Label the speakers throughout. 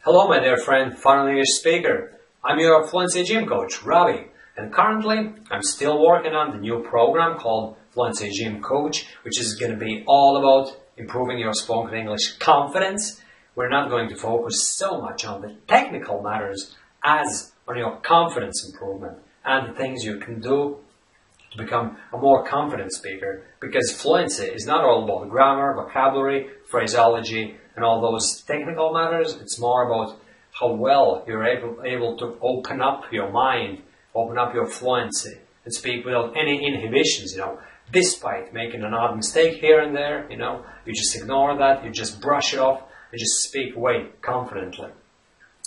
Speaker 1: Hello my dear friend, foreign English speaker. I'm your fluency gym coach, Ravi, and currently I'm still working on the new program called Fluency Gym Coach, which is going to be all about improving your spoken English confidence. We're not going to focus so much on the technical matters as on your confidence improvement and the things you can do to become a more confident speaker, because fluency is not all about grammar, vocabulary, phraseology, and all those technical matters. It's more about how well you're able to open up your mind, open up your fluency, and speak without any inhibitions, despite making an odd mistake here and there, you just ignore that, you just brush it off, and just speak away confidently.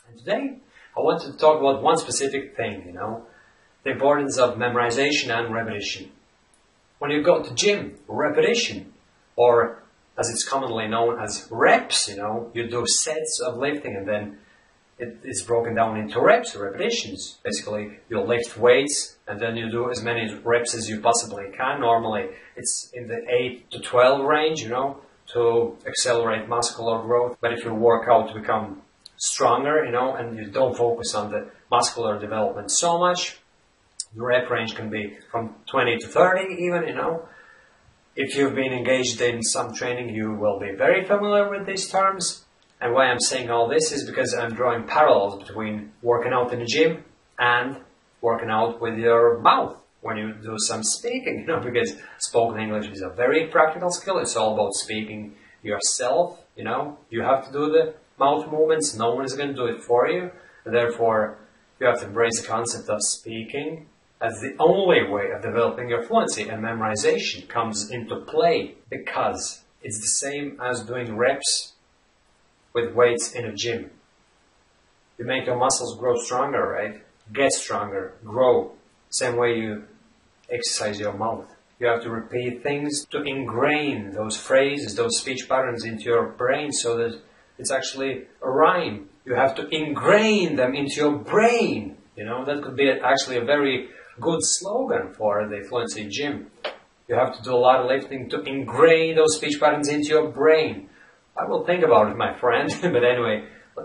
Speaker 1: And today, I wanted to talk about one specific thing, the importance of memorization and repetition. When you go to gym, repetition, or as it's commonly known as reps, you do sets of lifting and then it's broken down into reps, repetitions. Basically, you lift weights and then you do as many reps as you possibly can. Normally, it's in the 8 to 12 range, to accelerate muscular growth. But if you work out to become stronger, and you don't focus on the muscular development so much, the rep range can be from 20 to 30 even, If you've been engaged in some training, you will be very familiar with these terms. And why I'm saying all this is because I'm drawing parallels between working out in the gym and working out with your mouth when you do some speaking, because spoken English is a very practical skill. It's all about speaking yourself, You have to do the mouth movements. No one is going to do it for you. And therefore, you have to embrace the concept of speaking as the only way of developing your fluency, and memorization comes into play because it's the same as doing reps with weights in a gym. You make your muscles grow stronger, right? Get stronger, grow. Same way you exercise your mouth. You have to repeat things to ingrain those phrases, those speech patterns into your brain so that it's actually a rhyme. You have to ingrain them into your brain. That could be actually a very good slogan for the Fluency Gym. You have to do a lot of lifting to ingrain those speech patterns into your brain. I will think about it, my friend. But anyway,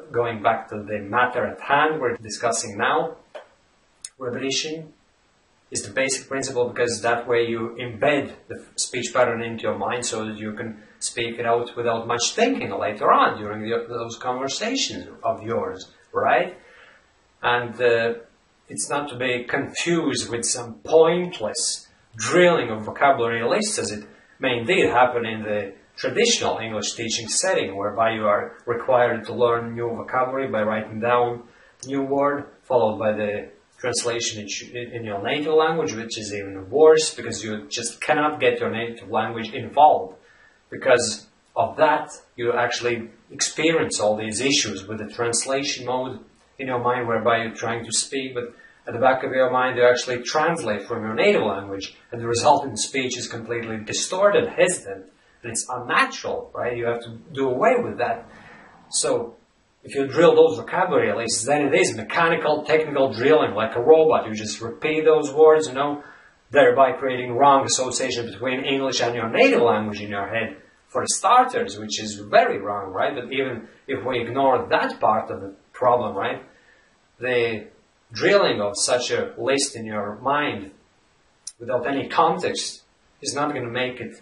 Speaker 1: going back to the matter at hand we're discussing now, repetition is the basic principle, because that way you embed the speech pattern into your mind so that you can speak it out without much thinking later on during those conversations of yours, right? And it's not to be confused with some pointless drilling of vocabulary lists, as it may indeed happen in the traditional English teaching setting, whereby you are required to learn new vocabulary by writing down new word, followed by the translation in your native language, which is even worse, because you just cannot get your native language involved. Because of that, you actually experience all these issues with the translation mode in your mind, whereby you're trying to speak, but at the back of your mind you actually translate from your native language, and the resulting speech is completely distorted, hesitant, and it's unnatural, right? You have to do away with that. So if you drill those vocabulary lists, then it is mechanical, technical drilling, like a robot. You just repeat those words, thereby creating wrong association between English and your native language in your head, for starters, which is very wrong, right? But even if we ignore that part of the problem, right, the drilling of such a list in your mind without any context is not going to make it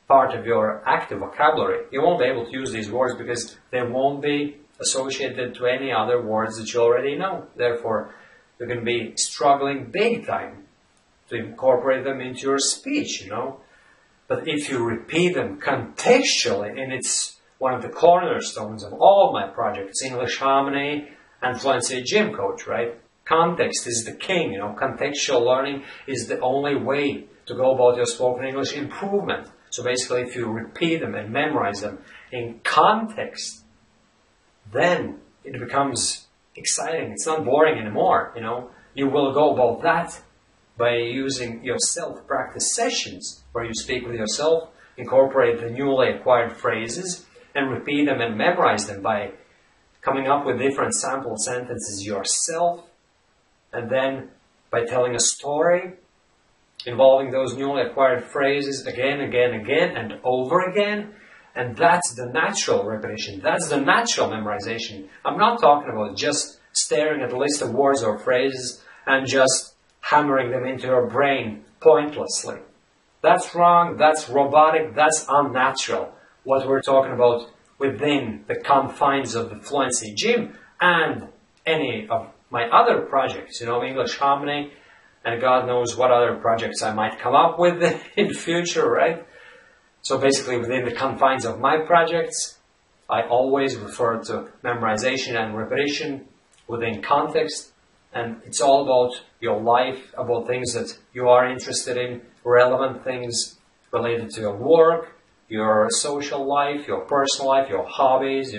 Speaker 1: part of your active vocabulary. You won't be able to use these words because they won't be associated to any other words that you already know. Therefore, you're going to be struggling big time to incorporate them into your speech, But if you repeat them contextually, and it's one of the cornerstones of all my projects, English Harmony and Fluency Gym Coach, right? Context is the king, Contextual learning is the only way to go about your spoken English improvement. So basically, if you repeat them and memorize them in context, then it becomes exciting. It's not boring anymore, You will go about that by using your self-practice sessions, where you speak with yourself, incorporate the newly acquired phrases, and repeat them and memorize them by coming up with different sample sentences yourself, and then by telling a story involving those newly acquired phrases again and over again, And that's the natural repetition. That's the natural memorization. I'm not talking about just staring at a list of words or phrases and just hammering them into your brain pointlessly. That's wrong, that's robotic, that's unnatural. What we're talking about within the confines of the Fluency Gym and any of my other projects, English Harmony, and God knows what other projects I might come up with in the future, right? So basically within the confines of my projects, I always refer to memorization and repetition within context, and it's all about your life, about things that you are interested in, relevant things related to your work, your social life, your personal life, your hobbies,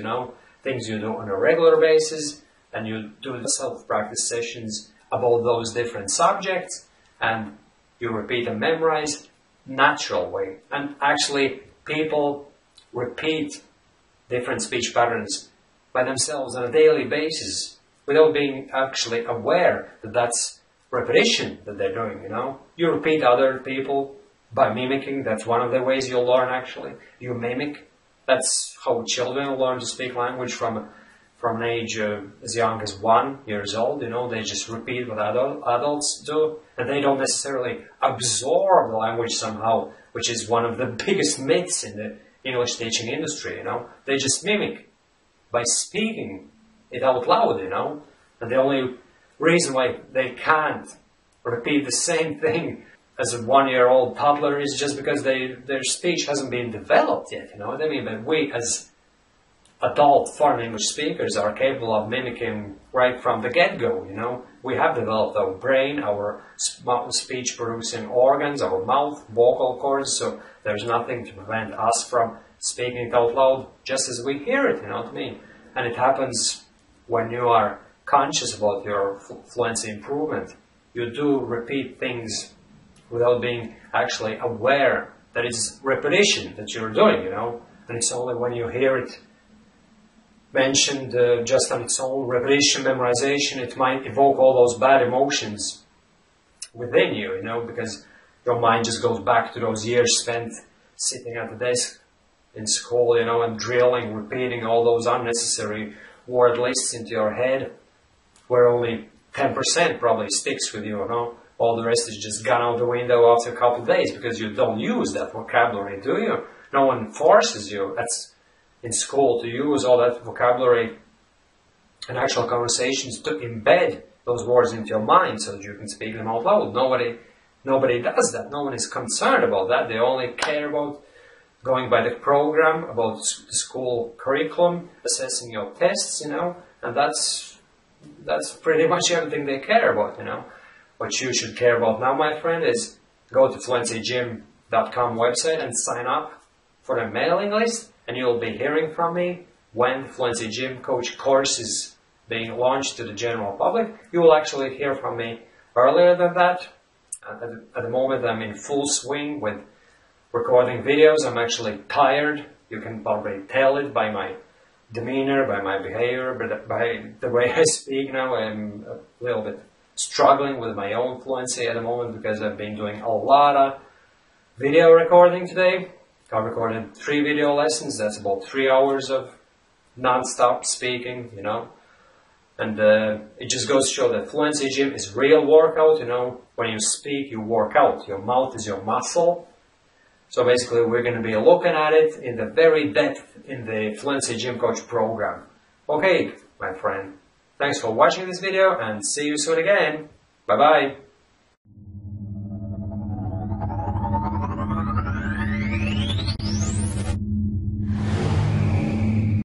Speaker 1: things you do on a regular basis, and you do self-practice sessions about those different subjects, and you repeat and memorize natural way. And actually, people repeat different speech patterns by themselves on a daily basis without being actually aware that that's repetition that they're doing, You repeat other people by mimicking. That's one of the ways you'll learn, actually. You mimic. That's how children learn to speak language from an age as young as 1 year old. They just repeat what adults do, and they don't necessarily absorb the language somehow, which is one of the biggest myths in the English teaching industry. They just mimic by speaking it out loud. And the only reason why they can't repeat the same thing as a 1-year-old toddler is just because their speech hasn't been developed yet. You know what I mean? But we, as adult foreign English speakers, are capable of mimicking right from the get-go. We have developed our brain, our speech-producing organs, our mouth, vocal cords, so there's nothing to prevent us from speaking it out loud just as we hear it, you know what I mean? And it happens when you are conscious about your fluency improvement. You do repeat things without being actually aware that it's repetition that you're doing, and it's only when you hear it mentioned just on its own, repetition, memorization, it might evoke all those bad emotions within you, because your mind just goes back to those years spent sitting at the desk in school, and drilling, repeating all those unnecessary word lists into your head, where only 10% probably sticks with you, All the rest is just gone out the window after a couple of days because you don't use that vocabulary, do you? No one forces you in school to use all that vocabulary in actual conversations to embed those words into your mind so that you can speak them out loud. Nobody does that. No one is concerned about that. They only care about going by the program, about the school curriculum, assessing your tests, and that's pretty much everything they care about, What you should care about now, my friend, is go to fluencygym.com website and sign up for the mailing list, and you'll be hearing from me when the Fluency Gym Coach course is being launched to the general public. You will actually hear from me earlier than that. At the moment, I'm in full swing with recording videos. I'm actually tired. You can probably tell it by my demeanor, by my behavior, but by the way I speak now. I'm a little bit struggling with my own fluency at the moment because I've been doing a lot of video recording today. I recorded 3 video lessons. That's about 3 hours of non-stop speaking, And it just goes to show that Fluency Gym is real workout, When you speak, you work out. Your mouth is your muscle. So basically, we're going to be looking at it in the very depth in the Fluency Gym Coach program. Okay, my friend. Thanks for watching this video and see you soon again. Bye-bye.